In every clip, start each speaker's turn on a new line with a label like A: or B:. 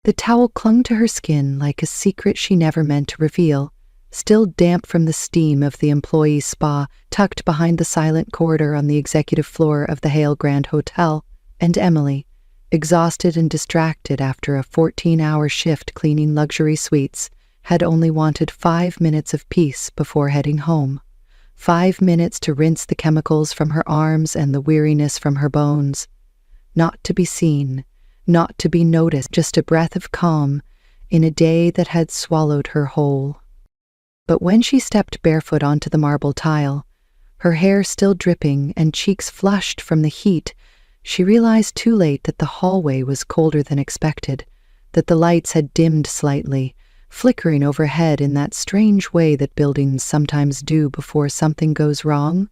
A: The towel clung to her skin like a secret she never meant to reveal, still damp from the steam of the employee spa tucked behind the silent corridor on the executive floor of the Hale Grand Hotel. And Emily, exhausted and distracted after a 14-hour shift cleaning luxury suites, had only wanted 5 minutes of peace before heading home. 5 minutes to rinse the chemicals from her arms and the weariness from her bones. Not to be seen, not to be noticed, just a breath of calm in a day that had swallowed her whole. But when she stepped barefoot onto the marble tile, her hair still dripping and cheeks flushed from the heat, she realized too late that the hallway was colder than expected, that the lights had dimmed slightly, flickering overhead in that strange way that buildings sometimes do before something goes wrong.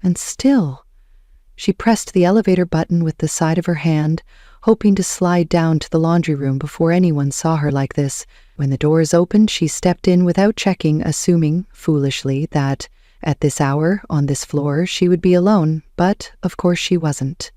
A: And still, she pressed the elevator button with the side of her hand, hoping to slide down to the laundry room before anyone saw her like this. When the doors opened, she stepped in without checking, assuming, foolishly, that, at this hour, on this floor, she would be alone, but, of course, she wasn't.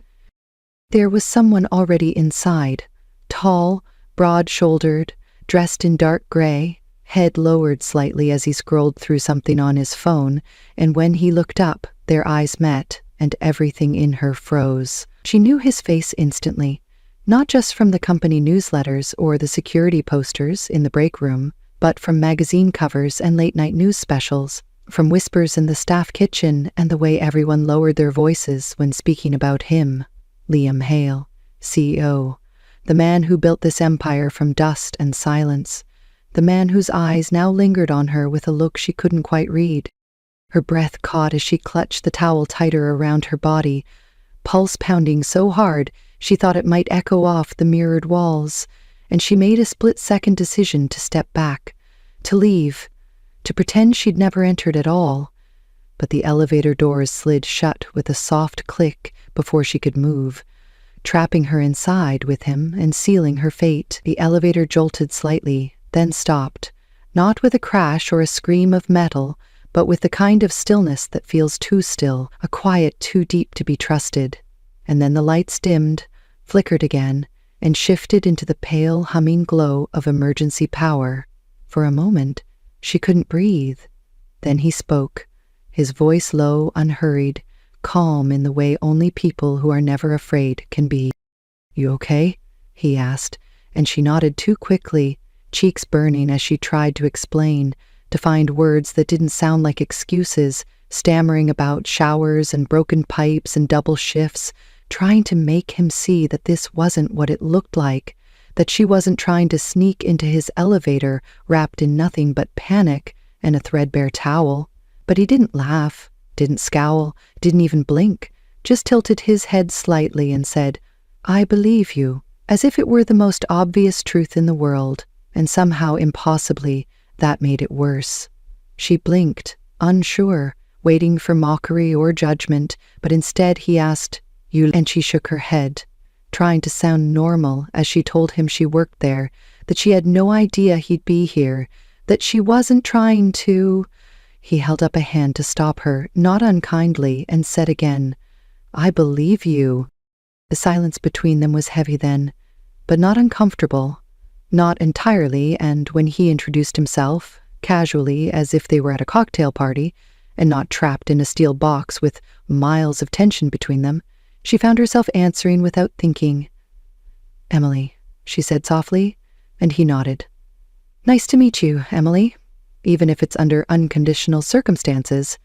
A: There was someone already inside, tall, broad-shouldered, dressed in dark gray, head lowered slightly as he scrolled through something on his phone, and when he looked up, their eyes met, and everything in her froze. She knew his face instantly, not just from the company newsletters or the security posters in the break room, but from magazine covers and late-night news specials, from whispers in the staff kitchen and the way everyone lowered their voices when speaking about him, Liam Hale, CEO, the man who built this empire from dust and silence, the man whose eyes now lingered on her with a look she couldn't quite read. Her breath caught as she clutched the towel tighter around her body, pulse pounding so hard she thought it might echo off the mirrored walls, and she made a split-second decision to step back, to leave, to pretend she'd never entered at all. But the elevator doors slid shut with a soft click before she could move, trapping her inside with him and sealing her fate. The elevator jolted slightly, then stopped, not with a crash or a scream of metal, but with the kind of stillness that feels too still, a quiet too deep to be trusted. And then the lights dimmed, flickered again, and shifted into the pale, humming glow of emergency power. For a moment, she couldn't breathe. Then he spoke, his voice low, unhurried, calm in the way only people who are never afraid can be. "You okay?" he asked, and she nodded too quickly, cheeks burning as she tried to explain, to find words that didn't sound like excuses, stammering about showers and broken pipes and double shifts, trying to make him see that this wasn't what it looked like, that she wasn't trying to sneak into his elevator wrapped in nothing but panic and a threadbare towel. But he didn't laugh, didn't scowl, didn't even blink, just tilted his head slightly and said, "I believe you," as if it were the most obvious truth in the world, and somehow impossibly that made it worse. She blinked, unsure, waiting for mockery or judgment, but instead he asked, "You?" and she shook her head, trying to sound normal as she told him she worked there, that she had no idea he'd be here, that she wasn't trying to... He held up a hand to stop her, not unkindly, and said again, "I believe you." The silence between them was heavy then, but not uncomfortable. Not entirely, and when he introduced himself, casually as if they were at a cocktail party, and not trapped in a steel box with miles of tension between them, she found herself answering without thinking. "Emily," she said softly, and he nodded. "Nice to meet you, Emily, even if it's under unconditional circumstances,"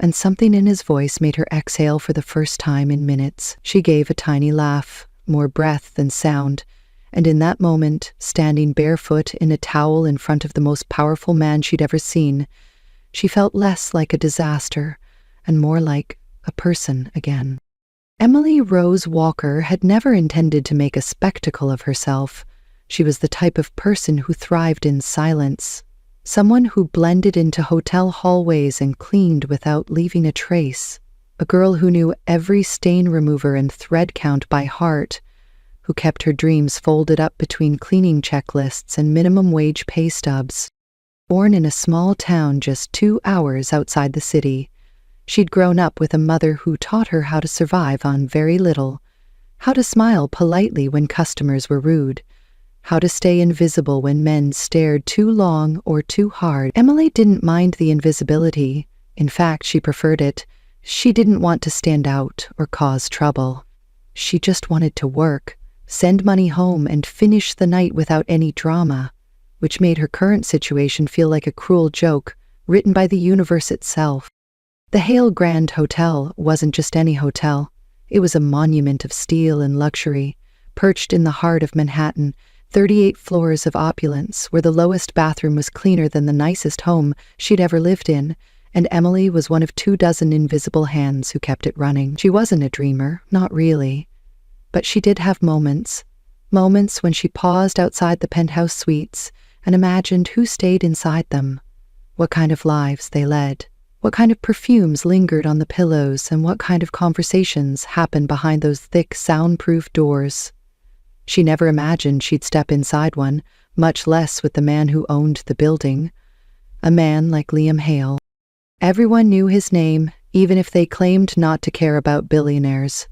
A: and something in his voice made her exhale for the first time in minutes. She gave a tiny laugh, more breath than sound, and in that moment, standing barefoot in a towel in front of the most powerful man she'd ever seen, she felt less like a disaster and more like a person again. Emily Rose Walker had never intended to make a spectacle of herself. She was the type of person who thrived in silence, someone who blended into hotel hallways and cleaned without leaving a trace, a girl who knew every stain remover and thread count by heart, who kept her dreams folded up between cleaning checklists and minimum wage pay stubs. Born in a small town just 2 hours outside the city, she'd grown up with a mother who taught her how to survive on very little, how to smile politely when customers were rude, how to stay invisible when men stared too long or too hard. Emily didn't mind the invisibility. In fact, she preferred it. She didn't want to stand out or cause trouble. She just wanted to work, send money home, and finish the night without any drama, which made her current situation feel like a cruel joke written by the universe itself. The Hale Grand Hotel wasn't just any hotel. It was a monument of steel and luxury, perched in the heart of Manhattan, 38 floors of opulence, where the lowest bathroom was cleaner than the nicest home she'd ever lived in, and Emily was one of 24 invisible hands who kept it running. She wasn't a dreamer, not really. But she did have moments when she paused outside the penthouse suites and imagined who stayed inside them, what kind of lives they led, what kind of perfumes lingered on the pillows, and what kind of conversations happened behind those thick, soundproof doors. She never imagined she'd step inside one, much less with the man who owned the building, a man like Liam Hale. Everyone knew his name, even if they claimed not to care about billionaires.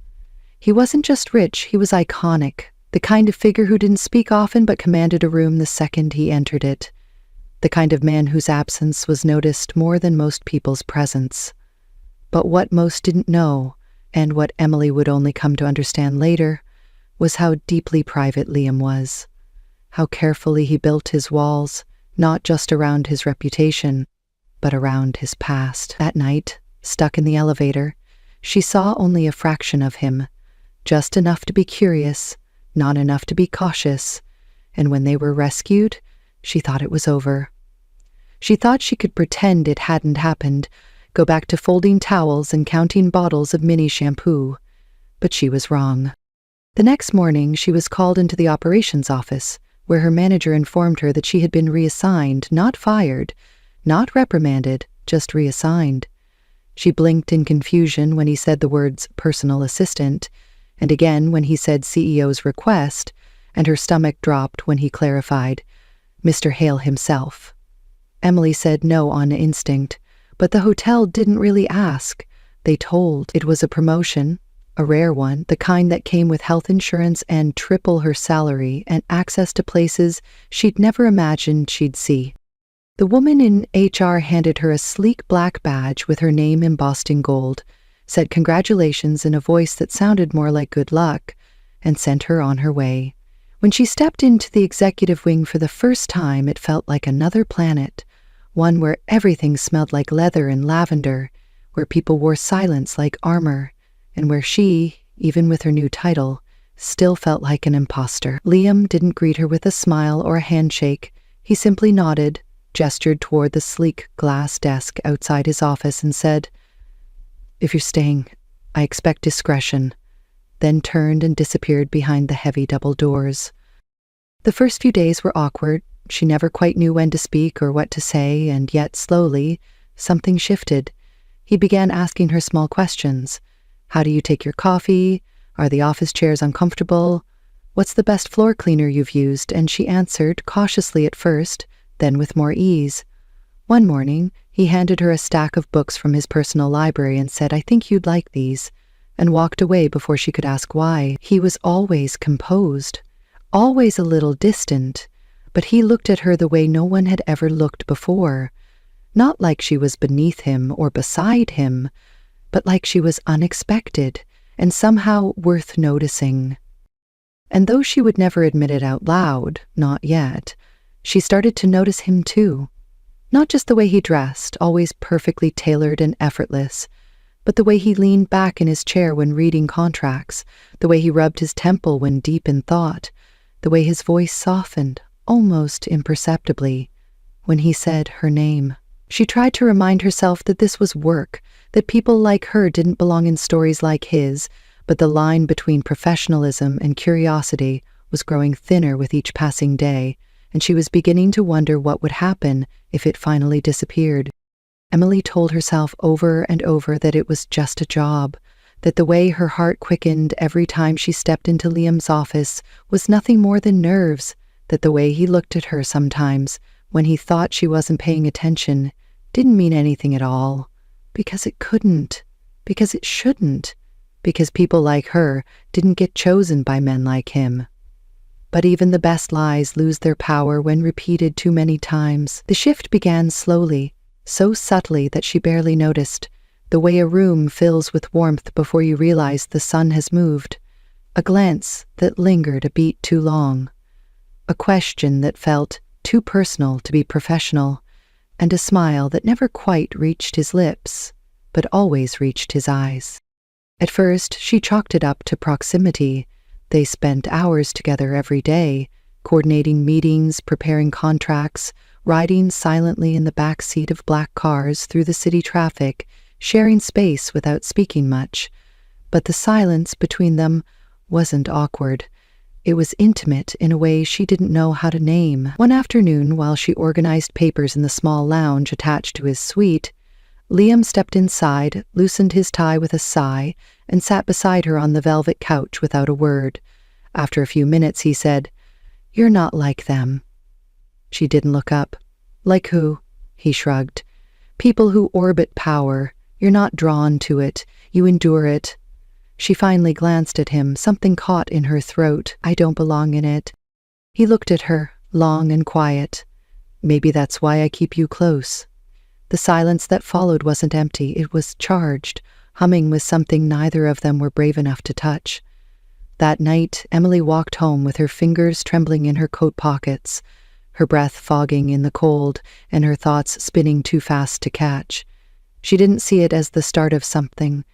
A: He wasn't just rich, he was iconic, the kind of figure who didn't speak often but commanded a room the second he entered it, the kind of man whose absence was noticed more than most people's presence. But what most didn't know, and what Emily would only come to understand later, was how deeply private Liam was, how carefully he built his walls, not just around his reputation, but around his past. That night, stuck in the elevator, she saw only a fraction of him, just enough to be curious, not enough to be cautious, and when they were rescued, she thought it was over. She thought she could pretend it hadn't happened, go back to folding towels and counting bottles of mini shampoo, but she was wrong. The next morning, she was called into the operations office, where her manager informed her that she had been reassigned, not fired, not reprimanded, just reassigned. She blinked in confusion when he said the words personal assistant, and again when he said CEO's request, and her stomach dropped when he clarified, Mr. Hale himself. Emily said no on instinct, but the hotel didn't really ask. They told it was a promotion, a rare one, the kind that came with health insurance and triple her salary and access to places she'd never imagined she'd see. The woman in HR handed her a sleek black badge with her name embossed in gold, said congratulations in a voice that sounded more like good luck, and sent her on her way. When she stepped into the executive wing for the first time, it felt like another planet, one where everything smelled like leather and lavender, where people wore silence like armor, and where she, even with her new title, still felt like an imposter. Liam didn't greet her with a smile or a handshake. He simply nodded, gestured toward the sleek glass desk outside his office and said, "If you're staying, I expect discretion," then turned and disappeared behind the heavy double doors. The first few days were awkward. She never quite knew when to speak or what to say, and yet slowly, something shifted. He began asking her small questions. How do you take your coffee? Are the office chairs uncomfortable? What's the best floor cleaner you've used? And she answered, cautiously at first, then with more ease. One morning, he handed her a stack of books from his personal library and said, "I think you'd like these," and walked away before she could ask why. He was always composed, always a little distant, but he looked at her the way no one had ever looked before. Not like she was beneath him or beside him, but like she was unexpected and somehow worth noticing. And though she would never admit it out loud, not yet, she started to notice him too. Not just the way he dressed, always perfectly tailored and effortless, but the way he leaned back in his chair when reading contracts, the way he rubbed his temple when deep in thought, the way his voice softened, almost imperceptibly, when he said her name. She tried to remind herself that this was work, that people like her didn't belong in stories like his, but the line between professionalism and curiosity was growing thinner with each passing day, and she was beginning to wonder what would happen if it finally disappeared. Emily told herself over and over that it was just a job, that the way her heart quickened every time she stepped into Liam's office was nothing more than nerves, that the way he looked at her sometimes, when he thought she wasn't paying attention, didn't mean anything at all, because it couldn't, because it shouldn't, because people like her didn't get chosen by men like him. But even the best lies lose their power when repeated too many times. The shift began slowly, so subtly that she barely noticed, the way a room fills with warmth before you realize the sun has moved. A glance that lingered a beat too long. A question that felt too personal to be professional, and a smile that never quite reached his lips, but always reached his eyes. At first, she chalked it up to proximity. They spent hours together every day, coordinating meetings, preparing contracts, riding silently in the back seat of black cars through the city traffic, sharing space without speaking much. But the silence between them wasn't awkward. It was intimate in a way she didn't know how to name. One afternoon, while she organized papers in the small lounge attached to his suite, Liam stepped inside, loosened his tie with a sigh, and sat beside her on the velvet couch without a word. After a few minutes, he said, "You're not like them." She didn't look up. "Like who?" He shrugged. "People who orbit power. You're not drawn to it. You endure it." She finally glanced at him, something caught in her throat. "I don't belong in it." He looked at her, long and quiet. "Maybe that's why I keep you close." The silence that followed wasn't empty, it was charged, humming with something neither of them were brave enough to touch. That night, Emily walked home with her fingers trembling in her coat pockets, her breath fogging in the cold, and her thoughts spinning too fast to catch. She didn't see it as the start of something.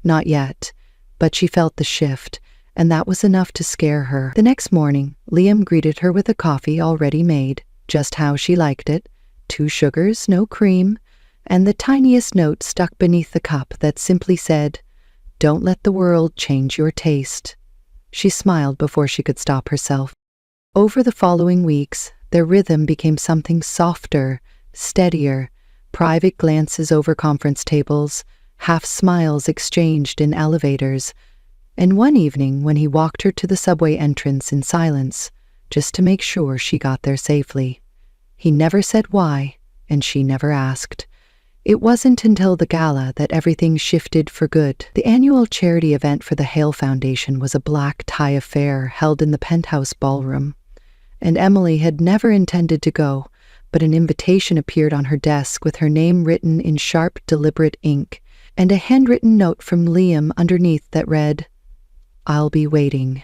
A: Not yet. But she felt the shift, and that was enough to scare her. The next morning, Liam greeted her with a coffee already made, just how she liked it, 2 sugars, no cream, and the tiniest note stuck beneath the cup that simply said, "Don't let the world change your taste." She smiled before she could stop herself. Over the following weeks, their rhythm became something softer, steadier, private glances over conference tables, half smiles exchanged in elevators, and one evening when he walked her to the subway entrance in silence, just to make sure she got there safely. He never said why, and she never asked. It wasn't until the gala that everything shifted for good. The annual charity event for the Hale Foundation was a black tie affair held in the penthouse ballroom, and Emily had never intended to go, but an invitation appeared on her desk with her name written in sharp, deliberate ink, and a handwritten note from Liam underneath that read, "I'll be waiting."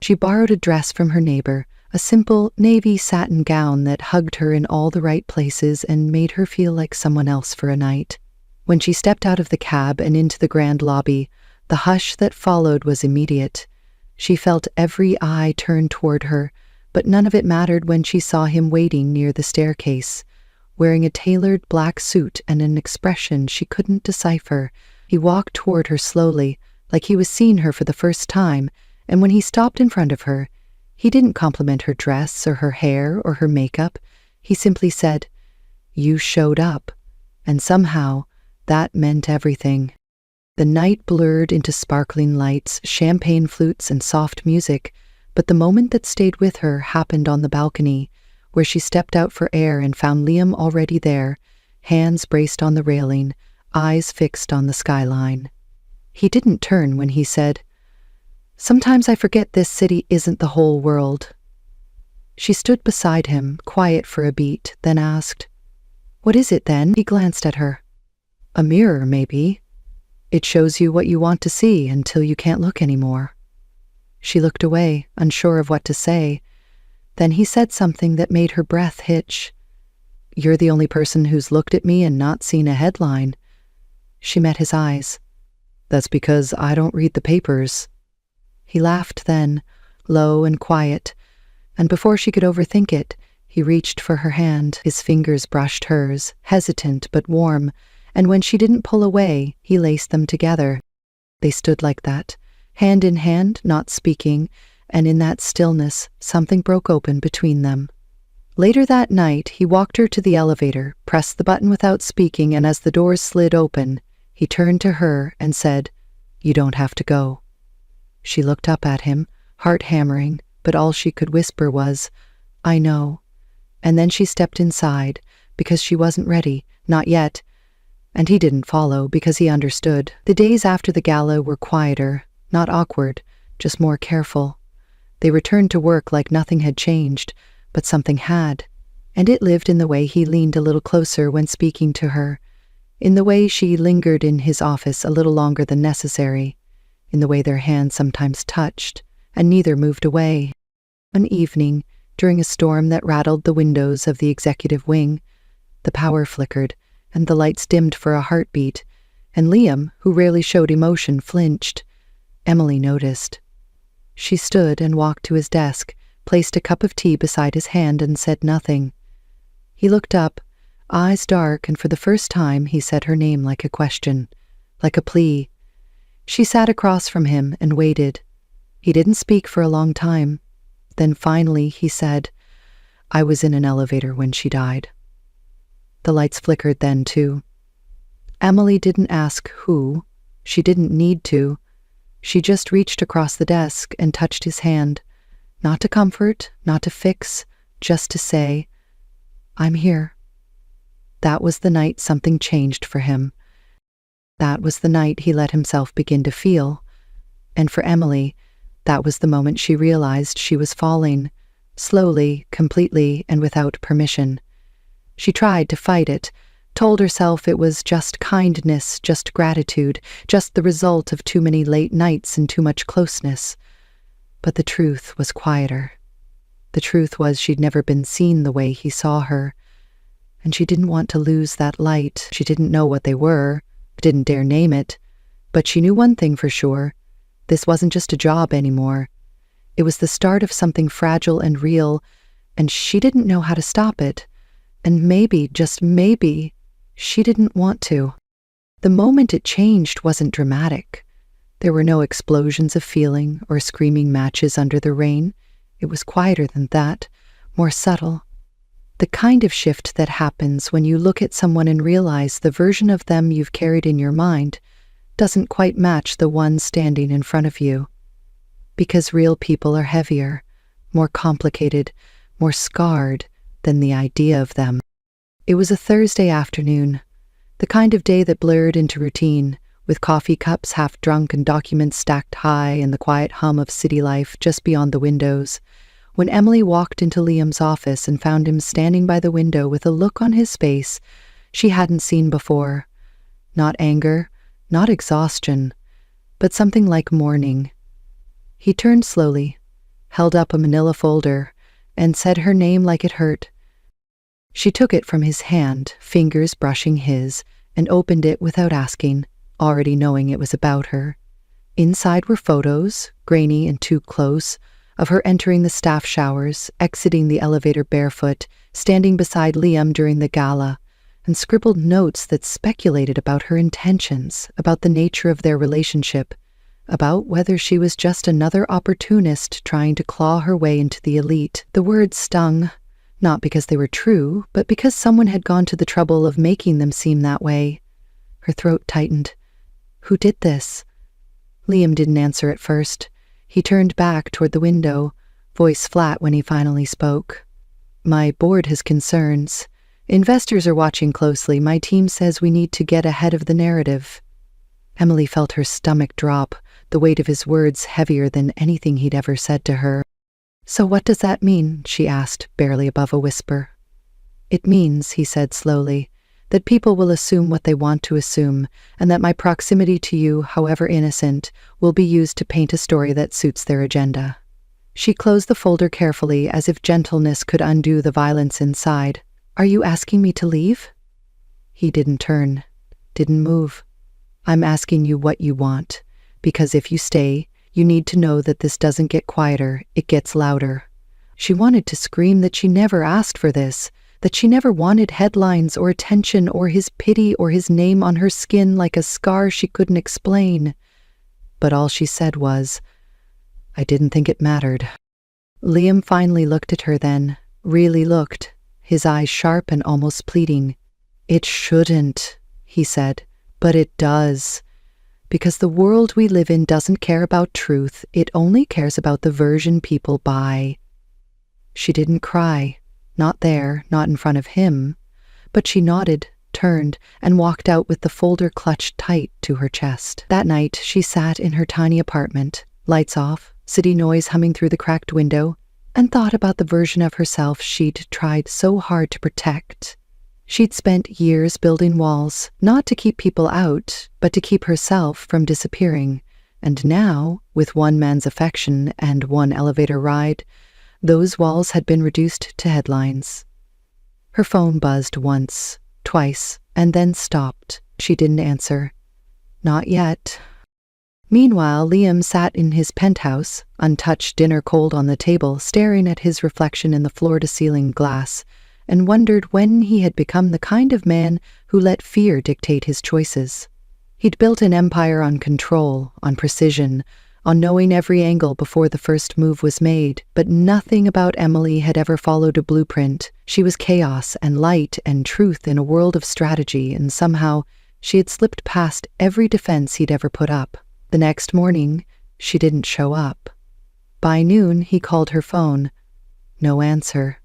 A: She borrowed a dress from her neighbor, a simple navy satin gown that hugged her in all the right places and made her feel like someone else for a night. When she stepped out of the cab and into the grand lobby, the hush that followed was immediate. She felt every eye turned toward her, but none of it mattered when she saw him waiting near the staircase, wearing a tailored black suit and an expression she couldn't decipher. He walked toward her slowly, like he was seeing her for the first time, and when he stopped in front of her, he didn't compliment her dress or her hair or her makeup. He simply said, "You showed up," and somehow that meant everything. The night blurred into sparkling lights, champagne flutes, and soft music, but the moment that stayed with her happened on the balcony, where she stepped out for air and found Liam already there, hands braced on the railing, eyes fixed on the skyline. He didn't turn when he said, "Sometimes I forget this city isn't the whole world." She stood beside him, quiet for a beat, then asked, "What is it then?" He glanced at her. "A mirror, maybe. It shows you what you want to see until you can't look anymore." She looked away, unsure of what to say. Then he said something that made her breath hitch. "You're the only person who's looked at me and not seen a headline." She met his eyes. "That's because I don't read the papers." He laughed then, low and quiet, and before she could overthink it, he reached for her hand. His fingers brushed hers, hesitant but warm, and when she didn't pull away, he laced them together. They stood like that, hand in hand, not speaking, and in that stillness, something broke open between them. Later that night, he walked her to the elevator, pressed the button without speaking, and as the doors slid open, he turned to her and said, "You don't have to go." She looked up at him, heart hammering, but all she could whisper was, "I know." And then she stepped inside, because she wasn't ready, not yet, and he didn't follow because he understood. The days after the gala were quieter, not awkward, just more careful. They returned to work like nothing had changed, but something had, and it lived in the way he leaned a little closer when speaking to her, in the way she lingered in his office a little longer than necessary, in the way their hands sometimes touched, and neither moved away. One evening, during a storm that rattled the windows of the executive wing, the power flickered, and the lights dimmed for a heartbeat, and Liam, who rarely showed emotion, flinched. Emily noticed. She stood and walked to his desk, placed a cup of tea beside his hand, and said nothing. He looked up, eyes dark, and for the first time he said her name like a question, like a plea. She sat across from him and waited. He didn't speak for a long time. Then finally he said, "I was in an elevator when she died." The lights flickered then, too. Emily didn't ask who. She didn't need to. She just reached across the desk and touched his hand, not to comfort, not to fix, just to say, "I'm here." That was the night something changed for him. That was the night he let himself begin to feel. And for Emily, that was the moment she realized she was falling, slowly, completely, and without permission. She tried to fight it, told herself it was just kindness, just gratitude, just the result of too many late nights and too much closeness. But the truth was quieter. The truth was she'd never been seen the way he saw her, and she didn't want to lose that light. She didn't know what they were, didn't dare name it, but she knew one thing for sure. This wasn't just a job anymore. It was the start of something fragile and real, and she didn't know how to stop it. And maybe, just maybe, she didn't want to. The moment it changed wasn't dramatic. There were no explosions of feeling or screaming matches under the rain. It was quieter than that, more subtle. The kind of shift that happens when you look at someone and realize the version of them you've carried in your mind doesn't quite match the one standing in front of you. Because real people are heavier, more complicated, more scarred than the idea of them. It was a Thursday afternoon, the kind of day that blurred into routine, with coffee cups half drunk and documents stacked high and the quiet hum of city life just beyond the windows, when Emily walked into Liam's office and found him standing by the window with a look on his face she hadn't seen before. Not anger, not exhaustion, but something like mourning. He turned slowly, held up a manila folder, and said her name like it hurt. She took it from his hand, fingers brushing his, and opened it without asking, already knowing it was about her. Inside were photos, grainy and too close, of her entering the staff showers, exiting the elevator barefoot, standing beside Liam during the gala, and scribbled notes that speculated about her intentions, about the nature of their relationship, about whether she was just another opportunist trying to claw her way into the elite. The words stung, not because they were true, but because someone had gone to the trouble of making them seem that way. Her throat tightened. Who did this? Liam didn't answer at first. He turned back toward the window, voice flat when he finally spoke. My board has concerns. Investors are watching closely. My team says we need to get ahead of the narrative. Emily felt her stomach drop, the weight of his words heavier than anything he'd ever said to her. So what does that mean? She asked, barely above a whisper. It means, he said slowly, that people will assume what they want to assume, and that my proximity to you, however innocent, will be used to paint a story that suits their agenda. She closed the folder carefully, as if gentleness could undo the violence inside. Are you asking me to leave? He didn't turn, didn't move. I'm asking you what you want, because if you stay, you need to know that this doesn't get quieter, it gets louder. She wanted to scream that she never asked for this, that she never wanted headlines or attention or his pity or his name on her skin like a scar she couldn't explain. But all she said was, I didn't think it mattered. Liam finally looked at her then, really looked, his eyes sharp and almost pleading. It shouldn't, he said, but it does. Because the world we live in doesn't care about truth, it only cares about the version people buy. She didn't cry, not there, not in front of him, but she nodded, turned, and walked out with the folder clutched tight to her chest. That night, she sat in her tiny apartment, lights off, city noise humming through the cracked window, and thought about the version of herself she'd tried so hard to protect. She'd spent years building walls, not to keep people out, but to keep herself from disappearing. And now, with one man's affection and one elevator ride, those walls had been reduced to headlines. Her phone buzzed once, twice, and then stopped. She didn't answer. Not yet. Meanwhile, Liam sat in his penthouse, untouched dinner cold on the table, staring at his reflection in the floor-to-ceiling glass, and wondered when he had become the kind of man who let fear dictate his choices. He'd built an empire on control, on precision, on knowing every angle before the first move was made, but nothing about Emily had ever followed a blueprint. She was chaos and light and truth in a world of strategy, and somehow she had slipped past every defense he'd ever put up. The next morning, she didn't show up. By noon, he called her phone. No answer.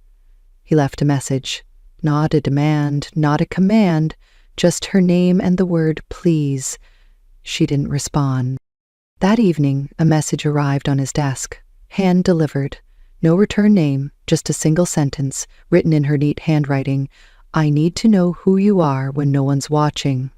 A: He left a message. Not a demand, not a command, just her name and the word please. She didn't respond. That evening, a message arrived on his desk, hand-delivered. No return name, just a single sentence, written in her neat handwriting. I need to know who you are when no one's watching.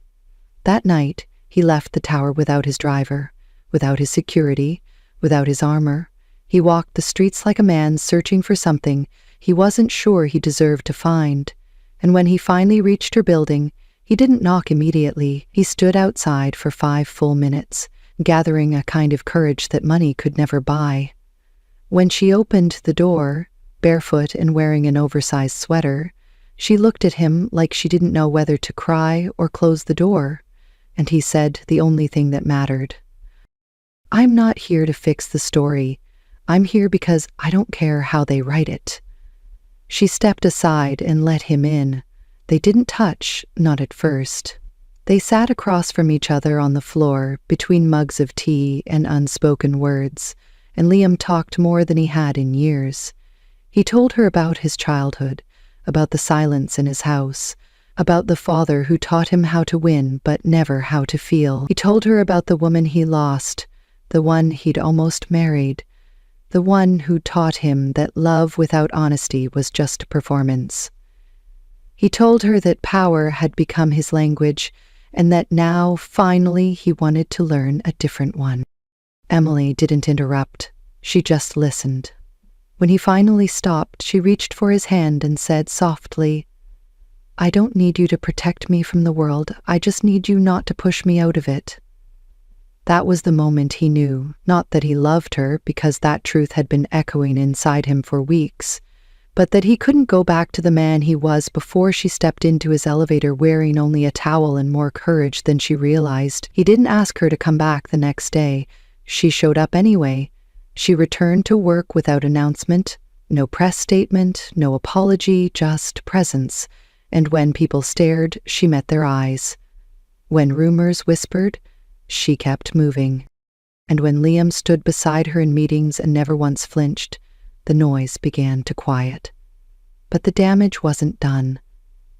A: That night, he left the tower without his driver, without his security, without his armor. He walked the streets like a man searching for something he wasn't sure he deserved to find. And when he finally reached her building, he didn't knock immediately. He stood outside for 5 full minutes, gathering a kind of courage that money could never buy. When she opened the door, barefoot and wearing an oversized sweater, she looked at him like she didn't know whether to cry or close the door. And he said the only thing that mattered. I'm not here to fix the story. I'm here because I don't care how they write it. She stepped aside and let him in. They didn't touch, not at first. They sat across from each other on the floor, between mugs of tea and unspoken words, and Liam talked more than he had in years. He told her about his childhood, about the silence in his house, about the father who taught him how to win but never how to feel. He told her about the woman he lost, the one he'd almost married, the one who taught him that love without honesty was just a performance. He told her that power had become his language, and that now, finally, he wanted to learn a different one. Emily didn't interrupt. She just listened. When he finally stopped, she reached for his hand and said softly, I don't need you to protect me from the world. I just need you not to push me out of it. That was the moment he knew, not that he loved her, because that truth had been echoing inside him for weeks, but that he couldn't go back to the man he was before she stepped into his elevator wearing only a towel and more courage than she realized. He didn't ask her to come back the next day. She showed up anyway. She returned to work without announcement, no press statement, no apology, just presence. And when people stared, she met their eyes. When rumors whispered, she kept moving. And when Liam stood beside her in meetings and never once flinched, the noise began to quiet. But the damage wasn't done.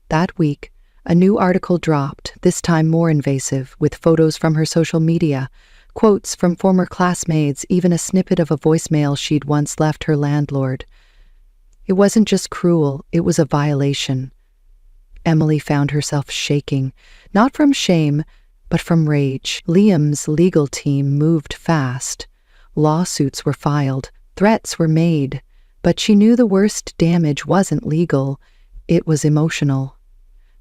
A: That week, a new article dropped, this time more invasive, with photos from her social media, quotes from former classmates, even a snippet of a voicemail she'd once left her landlord. It wasn't just cruel, it was a violation. Emily found herself shaking, not from shame, but from rage. Liam's legal team moved fast. Lawsuits were filed, threats were made, but she knew the worst damage wasn't legal, it was emotional.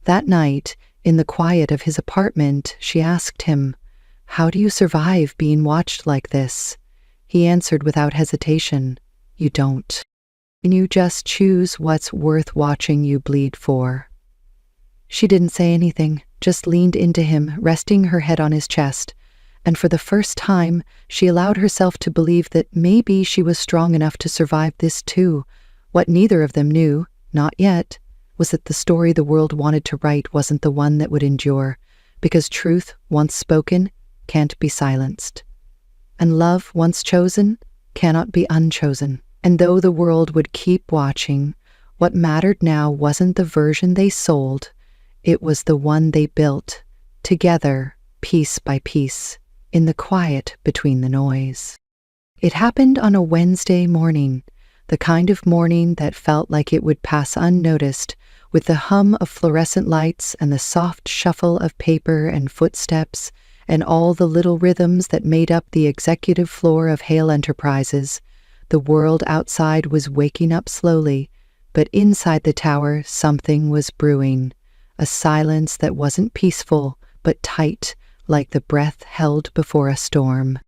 A: That night, in the quiet of his apartment, she asked him, How do you survive being watched like this? He answered without hesitation, You don't. And you just choose what's worth watching you bleed for. She didn't say anything, just leaned into him, resting her head on his chest, and for the first time, she allowed herself to believe that maybe she was strong enough to survive this too. What neither of them knew, not yet, was that the story the world wanted to write wasn't the one that would endure, because truth, once spoken, can't be silenced. And love, once chosen, cannot be unchosen. And though the world would keep watching, what mattered now wasn't the version they sold, it was the one they built, together, piece by piece, in the quiet between the noise. It happened on a Wednesday morning, the kind of morning that felt like it would pass unnoticed, with the hum of fluorescent lights and the soft shuffle of paper and footsteps and all the little rhythms that made up the executive floor of Hale Enterprises. The world outside was waking up slowly, but inside the tower something was brewing, a silence that wasn't peaceful, but tight, like the breath held before a storm.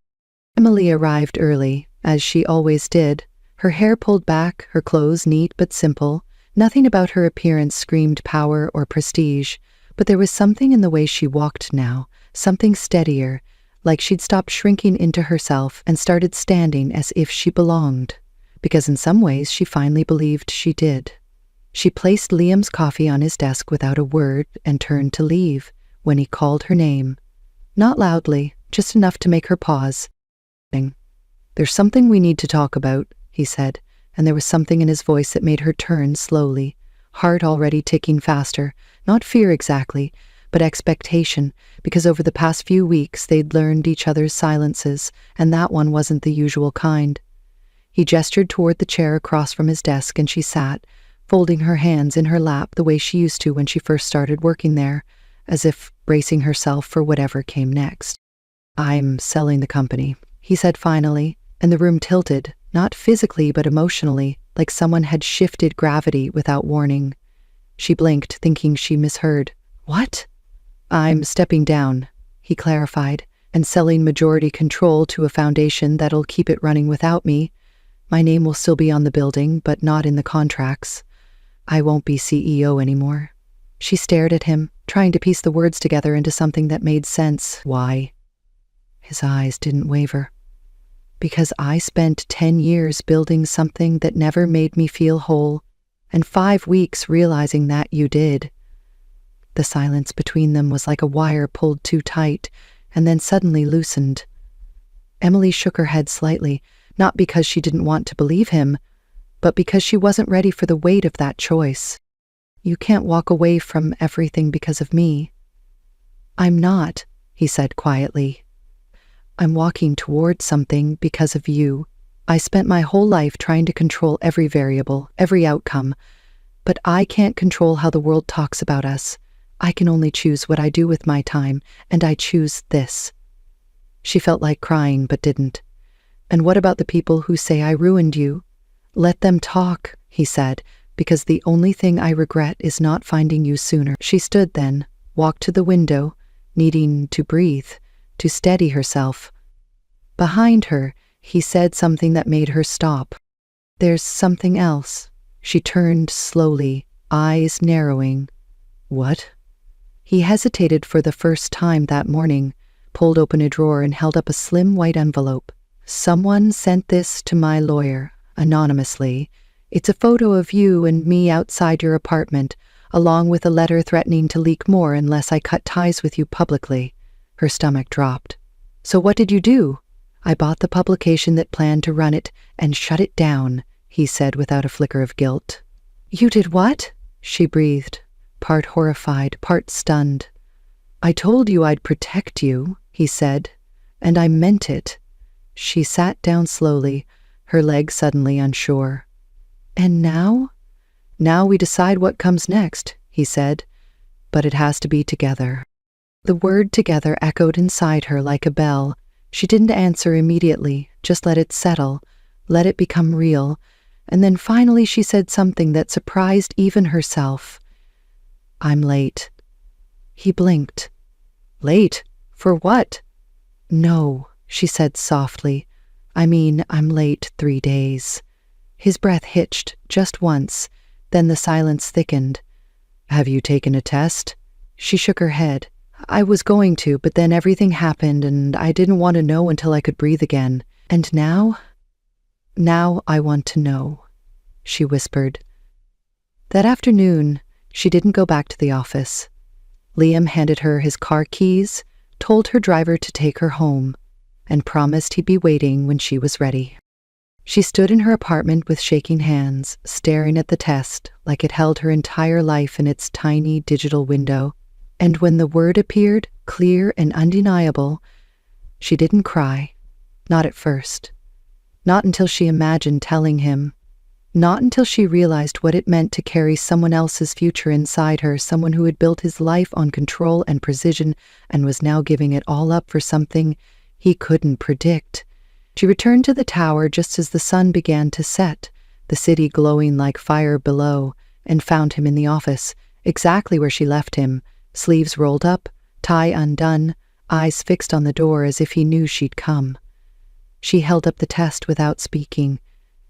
A: Emily arrived early, as she always did, her hair pulled back, her clothes neat but simple. Nothing about her appearance screamed power or prestige, but there was something in the way she walked now, something steadier, like she'd stopped shrinking into herself and started standing as if she belonged, because in some ways she finally believed she did. She placed Liam's coffee on his desk without a word and turned to leave when he called her name. Not loudly, just enough to make her pause. "There's something we need to talk about," he said, and there was something in his voice that made her turn slowly, heart already ticking faster, not fear exactly, but expectation, because over the past few weeks they'd learned each other's silences, and that one wasn't the usual kind. He gestured toward the chair across from his desk, and she sat, folding her hands in her lap the way she used to when she first started working there, as if bracing herself for whatever came next. "I'm selling the company," he said finally, and the room tilted, not physically but emotionally, like someone had shifted gravity without warning. She blinked, thinking she misheard. "What?" "I'm stepping down," he clarified, "and selling majority control to a foundation that'll keep it running without me. My name will still be on the building, but not in the contracts. I won't be CEO anymore." She stared at him, trying to piece the words together into something that made sense. "Why?" His eyes didn't waver. "Because I spent 10 years building something that never made me feel whole, and 5 weeks realizing that you did." The silence between them was like a wire pulled too tight, and then suddenly loosened. Emily shook her head slightly, not because she didn't want to believe him, but because she wasn't ready for the weight of that choice. "You can't walk away from everything because of me." "I'm not," he said quietly. "I'm walking toward something because of you. I spent my whole life trying to control every variable, every outcome, but I can't control how the world talks about us. I can only choose what I do with my time, and I choose this." She felt like crying, but didn't. "And what about the people who say I ruined you?" "Let them talk," he said, "because the only thing I regret is not finding you sooner." She stood then, walked to the window, needing to breathe, to steady herself. Behind her, he said something that made her stop. "There's something else." She turned slowly, eyes narrowing. "What?" He hesitated for the first time that morning, pulled open a drawer and held up a slim white envelope. "Someone sent this to my lawyer, anonymously. It's a photo of you and me outside your apartment, along with a letter threatening to leak more unless I cut ties with you publicly." Her stomach dropped. "So what did you do?" "I bought the publication that planned to run it and shut it down," he said without a flicker of guilt. "You did what?" she breathed, part horrified, part stunned. "I told you I'd protect you," he said, "and I meant it." She sat down slowly, her legs suddenly unsure. "And now?" "Now we decide what comes next," he said, "but it has to be together." The word together echoed inside her like a bell. She didn't answer immediately, just let it settle, let it become real, and then finally she said something that surprised even herself. "I'm late." He blinked. "Late? For what?" "No," she said softly. "I mean, I'm late 3 days." His breath hitched, just once, then the silence thickened. "Have you taken a test?" She shook her head. "I was going to, but then everything happened and I didn't want to know until I could breathe again. And now? Now I want to know," she whispered. That afternoon, she didn't go back to the office. Liam handed her his car keys, told her driver to take her home, and promised he'd be waiting when she was ready. She stood in her apartment with shaking hands, staring at the test like it held her entire life in its tiny digital window. And when the word appeared, clear and undeniable, she didn't cry, not at first. Not until she imagined telling him. Not until she realized what it meant to carry someone else's future inside her, someone who had built his life on control and precision and was now giving it all up for something he couldn't predict. She returned to the tower just as the sun began to set, the city glowing like fire below, and found him in the office, exactly where she left him, sleeves rolled up, tie undone, eyes fixed on the door as if he knew she'd come. She held up the test without speaking.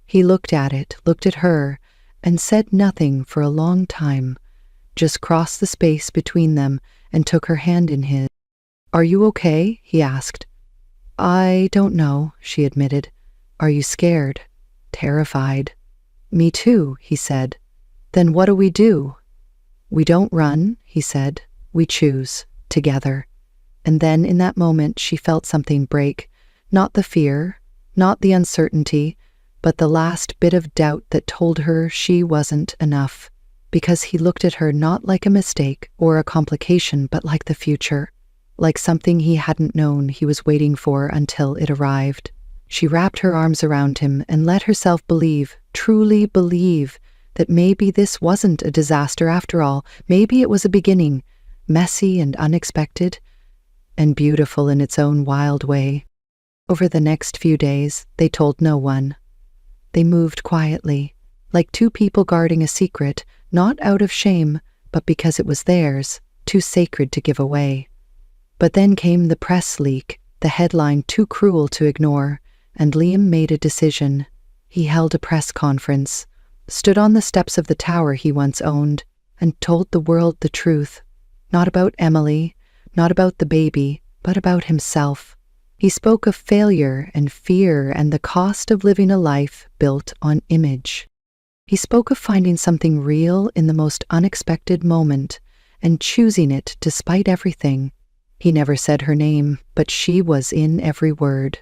A: He looked at it, looked at her, and said nothing for a long time, just crossed the space between them and took her hand in his. "Are you okay?" he asked. "I don't know," she admitted. "Are you scared? Terrified?" "Me too," he said. "Then what do we do?" "We don't run," he said. "We choose, together." And then in that moment she felt something break. Not the fear, not the uncertainty, but the last bit of doubt that told her she wasn't enough. Because he looked at her not like a mistake or a complication, but like the future. Like something he hadn't known he was waiting for until it arrived. She wrapped her arms around him and let herself believe, truly believe, that maybe this wasn't a disaster after all. Maybe it was a beginning, messy and unexpected, and beautiful in its own wild way. Over the next few days, they told no one. They moved quietly, like two people guarding a secret, not out of shame, but because it was theirs, too sacred to give away. But then came the press leak, the headline too cruel to ignore, and Liam made a decision. He held a press conference, stood on the steps of the tower he once owned, and told the world the truth. Not about Emily, not about the baby, but about himself. He spoke of failure and fear and the cost of living a life built on image. He spoke of finding something real in the most unexpected moment and choosing it despite everything. He never said her name, but she was in every word.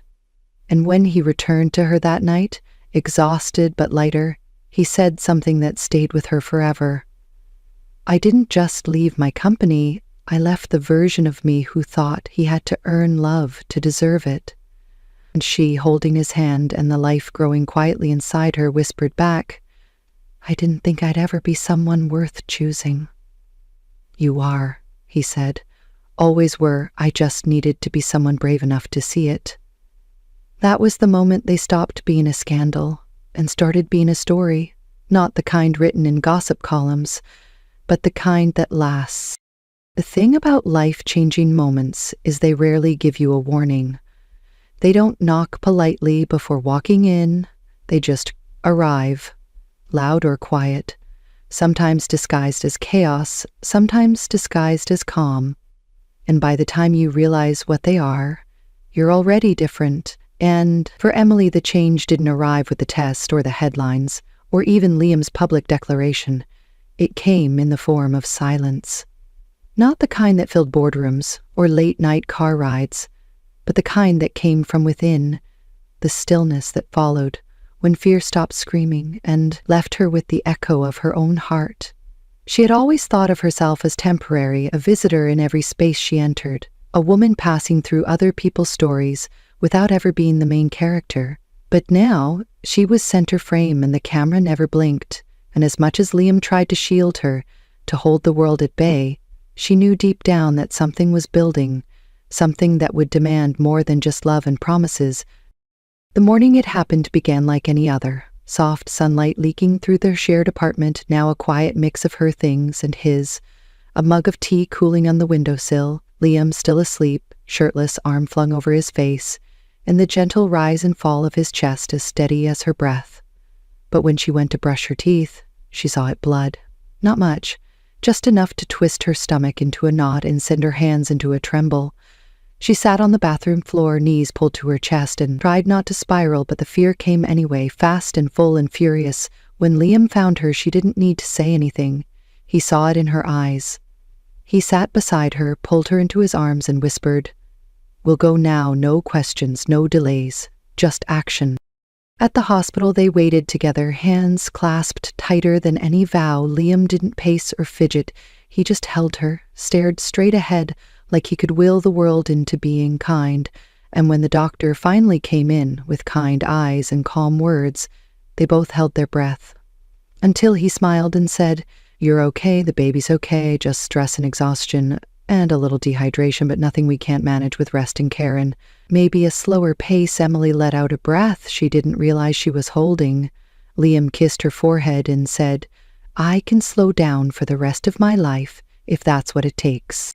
A: And when he returned to her that night, exhausted but lighter, he said something that stayed with her forever. "I didn't just leave my company, I left the version of me who thought he had to earn love to deserve it." And she, holding his hand and the life growing quietly inside her, whispered back, "I didn't think I'd ever be someone worth choosing." "You are," he said. "Always were. I just needed to be someone brave enough to see it." That was the moment they stopped being a scandal and started being a story, not the kind written in gossip columns, but the kind that lasts. The thing about life-changing moments is they rarely give you a warning. They don't knock politely before walking in, they just arrive, loud or quiet, sometimes disguised as chaos, sometimes disguised as calm. And by the time you realize what they are, you're already different. And for Emily, the change didn't arrive with the test or the headlines, or even Liam's public declaration. It came in the form of silence. Not the kind that filled boardrooms or late-night car rides, but the kind that came from within, the stillness that followed when fear stopped screaming and left her with the echo of her own heart. She had always thought of herself as temporary, a visitor in every space she entered, a woman passing through other people's stories without ever being the main character. But now, she was center frame and the camera never blinked, and as much as Liam tried to shield her, to hold the world at bay, she knew deep down that something was building, something that would demand more than just love and promises. The morning it happened began like any other, soft sunlight leaking through their shared apartment, now a quiet mix of her things and his, a mug of tea cooling on the windowsill, Liam still asleep, shirtless, arm flung over his face, and the gentle rise and fall of his chest as steady as her breath. But when she went to brush her teeth, she saw it blood. Not much, just enough to twist her stomach into a knot and send her hands into a tremble. She sat on the bathroom floor, knees pulled to her chest, and tried not to spiral, but the fear came anyway, fast and full and furious. When Liam found her, she didn't need to say anything. He saw it in her eyes. He sat beside her, pulled her into his arms, and whispered, "We'll go now, no questions, no delays, just action." At the hospital they waited together, hands clasped tighter than any vow. Liam didn't pace or fidget. He just held her, stared straight ahead, like he could will the world into being kind. And when the doctor finally came in with kind eyes and calm words, they both held their breath. Until he smiled and said, "You're okay, the baby's okay, just stress and exhaustion, and a little dehydration, but nothing we can't manage with rest and care." And maybe a slower pace. Emily let out a breath she didn't realize she was holding. Liam kissed her forehead and said, "I can slow down for the rest of my life if that's what it takes."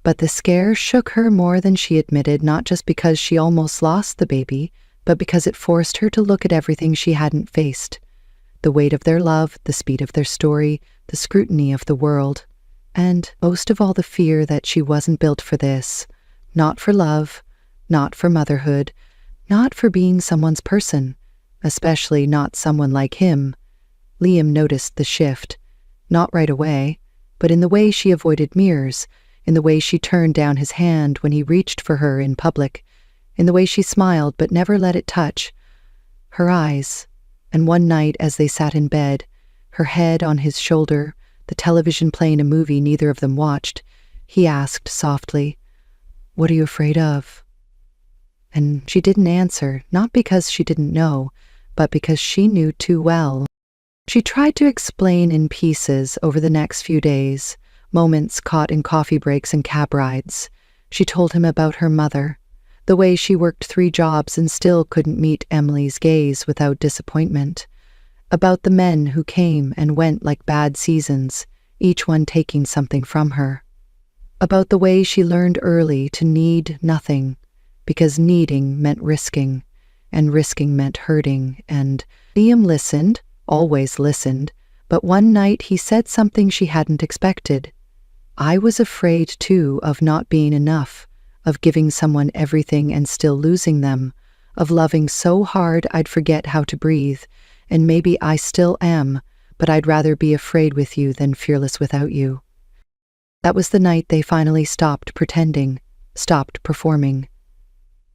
A: But the scare shook her more than she admitted, not just because she almost lost the baby, but because it forced her to look at everything she hadn't faced. The weight of their love, the speed of their story, the scrutiny of the world, and most of all the fear that she wasn't built for this. Not for love, not for motherhood, not for being someone's person, especially not someone like him. Liam noticed the shift, not right away, but in the way she avoided mirrors, in the way she turned down his hand when he reached for her in public, in the way she smiled but never let it touch her eyes. And one night as they sat in bed, her head on his shoulder, the television playing a movie neither of them watched, he asked softly, "What are you afraid of?" And she didn't answer, not because she didn't know, but because she knew too well. She tried to explain in pieces over the next few days, moments caught in coffee breaks and cab rides. She told him about her mother, the way she worked 3 jobs and still couldn't meet Emily's gaze without disappointment, about the men who came and went like bad seasons, each one taking something from her, about the way she learned early to need nothing, because needing meant risking, and risking meant hurting. And Liam listened, always listened, but one night he said something she hadn't expected. "I was afraid, too, of not being enough, of giving someone everything and still losing them, of loving so hard I'd forget how to breathe, and maybe I still am, but I'd rather be afraid with you than fearless without you." That was the night they finally stopped pretending, stopped performing.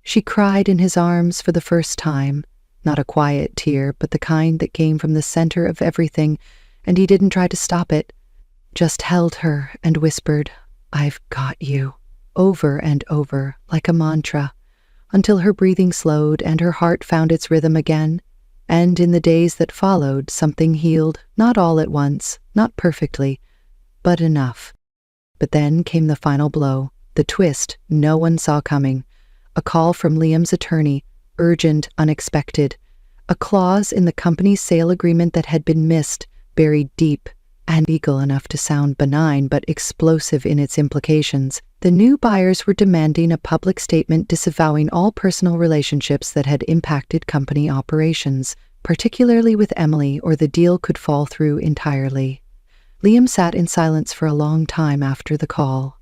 A: She cried in his arms for the first time, not a quiet tear, but the kind that came from the center of everything, and he didn't try to stop it, just held her and whispered, "I've got you," over and over, like a mantra, until her breathing slowed and her heart found its rhythm again. And in the days that followed, something healed, not all at once, not perfectly, but enough. But then came the final blow, the twist no one saw coming. A call from Liam's attorney, urgent, unexpected. A clause in the company's sale agreement that had been missed, buried deep, and legal enough to sound benign but explosive in its implications. The new buyers were demanding a public statement disavowing all personal relationships that had impacted company operations, particularly with Emily, or the deal could fall through entirely. Liam sat in silence for a long time after the call.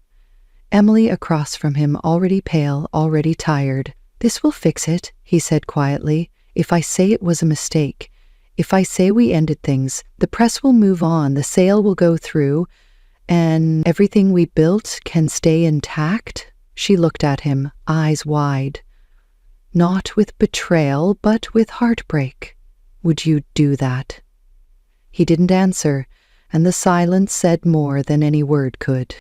A: Emily across from him, already pale, already tired. "This will fix it," he said quietly. "If I say it was a mistake, if I say we ended things, the press will move on, the sale will go through, and everything we built can stay intact." She looked at him, eyes wide. "Not with betrayal, but with heartbreak. Would you do that?" He didn't answer, and the silence said more than any word could.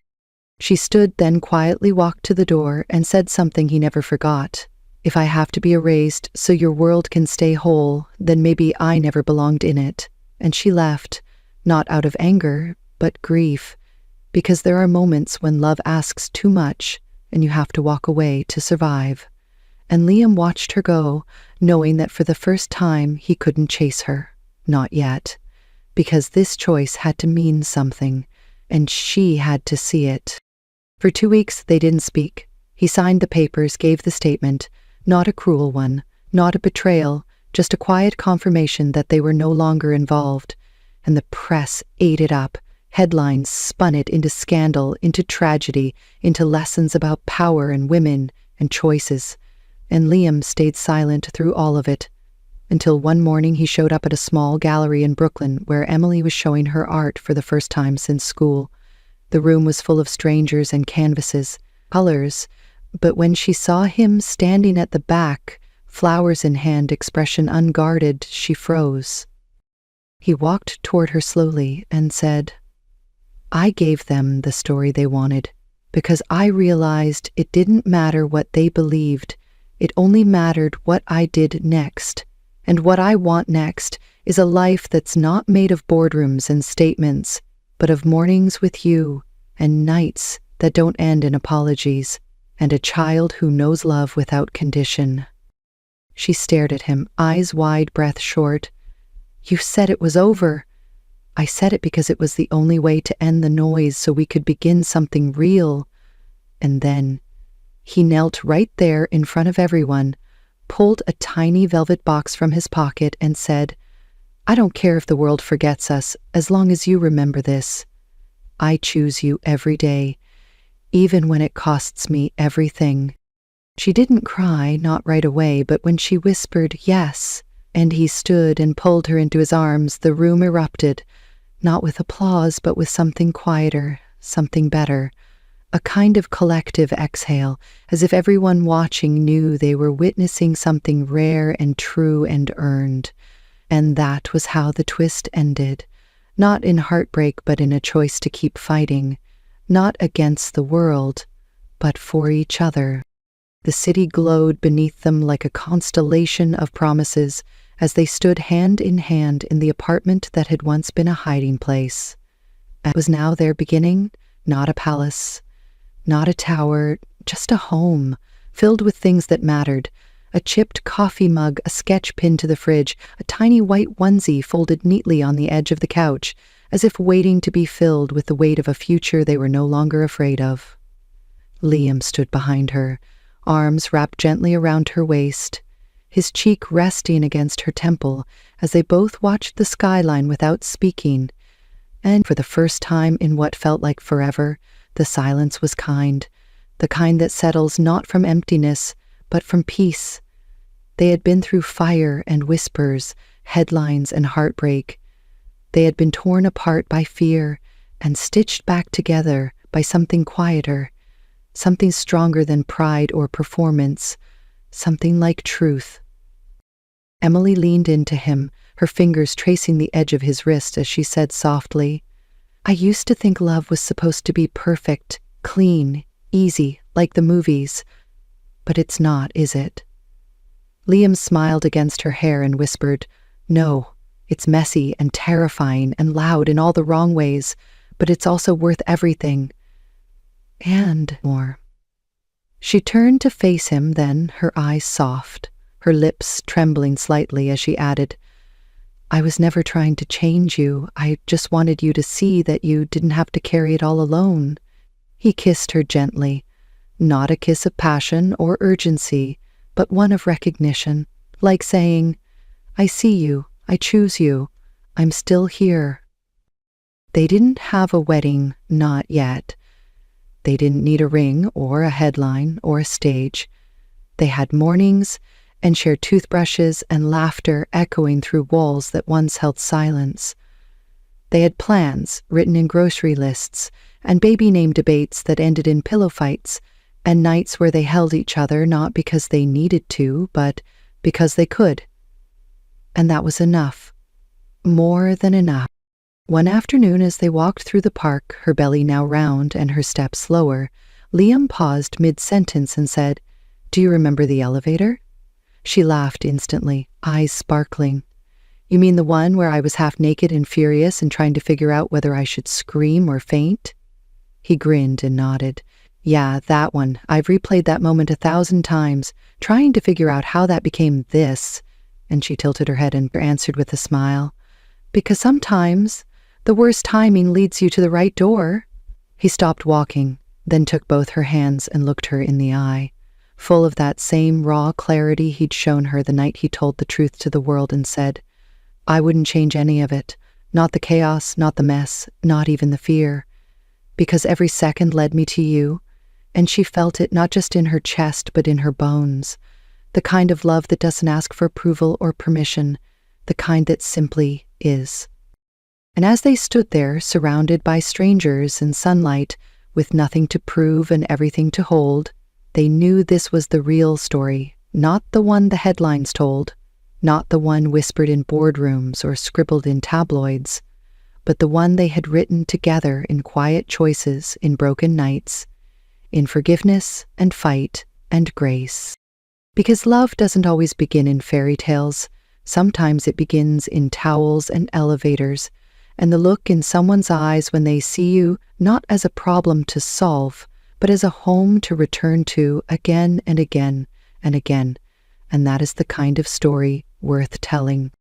A: She stood, then quietly walked to the door and said something he never forgot. "If I have to be erased so your world can stay whole, then maybe I never belonged in it." And she left, not out of anger, but grief, because there are moments when love asks too much and you have to walk away to survive. And Liam watched her go, knowing that for the first time he couldn't chase her. Not yet. Because this choice had to mean something, and she had to see it. For 2 weeks they didn't speak. He signed the papers, gave the statement, not a cruel one, not a betrayal, just a quiet confirmation that they were no longer involved. And the press ate it up. Headlines spun it into scandal, into tragedy, into lessons about power and women and choices. And Liam stayed silent through all of it, until one morning he showed up at a small gallery in Brooklyn where Emily was showing her art for the first time since school. The room was full of strangers and canvases, colors, but when she saw him standing at the back, flowers in hand, expression unguarded, she froze. He walked toward her slowly and said, "I gave them the story they wanted, because I realized it didn't matter what they believed, It only mattered what I did next. And what I want next is a life that's not made of boardrooms and statements, but of mornings with you, and nights that don't end in apologies, and a child who knows love without condition. She stared at him, eyes wide, breath short. You said it was over. I said it because it was the only way to end the noise so we could begin something real. And then he knelt right there in front of everyone, pulled a tiny velvet box from his pocket and said, I don't care if the world forgets us, as long as you remember this. I choose you every day, even when it costs me everything. She didn't cry, not right away, but when she whispered yes, and he stood and pulled her into his arms, the room erupted, not with applause, but with something quieter, something better, a kind of collective exhale, as if everyone watching knew they were witnessing something rare and true and earned. And that was how the twist ended, not in heartbreak, but in a choice to keep fighting, not against the world, but for each other. The city glowed beneath them like a constellation of promises as they stood hand in hand in the apartment that had once been a hiding place. It was now their beginning, not a palace, not a tower, just a home, filled with things that mattered. A chipped coffee mug, a sketch pinned to the fridge, a tiny white onesie folded neatly on the edge of the couch, as if waiting to be filled with the weight of a future they were no longer afraid of. Liam stood behind her, arms wrapped gently around her waist, his cheek resting against her temple as they both watched the skyline without speaking. And for the first time in what felt like forever, the silence was kind, the kind that settles not from emptiness, but from peace. They had been through fire and whispers, headlines and heartbreak. They had been torn apart by fear and stitched back together by something quieter, something stronger than pride or performance, something like truth. Emily leaned into him, her fingers tracing the edge of his wrist as she said softly, I used to think love was supposed to be perfect, clean, easy, like the movies. But it's not, is it? Liam smiled against her hair and whispered, No, it's messy and terrifying and loud in all the wrong ways, but it's also worth everything. And more. She turned to face him then, her eyes soft, her lips trembling slightly as she added, I was never trying to change you. I just wanted you to see that you didn't have to carry it all alone. He kissed her gently, not a kiss of passion or urgency, but one of recognition, like saying, I see you, I choose you, I'm still here. They didn't have a wedding, not yet. They didn't need a ring or a headline or a stage. They had mornings and shared toothbrushes and laughter echoing through walls that once held silence. They had plans written in grocery lists and baby name debates that ended in pillow fights, and nights where they held each other not because they needed to, but because they could. And that was enough. More than enough. One afternoon as they walked through the park, her belly now round and her step slower, Liam paused mid-sentence and said, Do you remember the elevator? She laughed instantly, eyes sparkling. You mean the one where I was half naked and furious and trying to figure out whether I should scream or faint? He grinned and nodded. Yeah, that one. I've replayed that moment 1,000 times, trying to figure out how that became this. And she tilted her head and answered with a smile. Because sometimes the worst timing leads you to the right door. He stopped walking, then took both her hands and looked her in the eye, full of that same raw clarity he'd shown her the night he told the truth to the world and said, I wouldn't change any of it, not the chaos, not the mess, not even the fear, because every second led me to you, and she felt it not just in her chest but in her bones, the kind of love that doesn't ask for approval or permission, the kind that simply is. And as they stood there, surrounded by strangers in sunlight, with nothing to prove and everything to hold, they knew this was the real story, not the one the headlines told, not the one whispered in boardrooms or scribbled in tabloids, but the one they had written together in quiet choices, in broken nights, in forgiveness and fight and grace. Because love doesn't always begin in fairy tales. Sometimes it begins in towels and elevators, and the look in someone's eyes when they see you not as a problem to solve, but as a home to return to again and again and again. And that is the kind of story worth telling.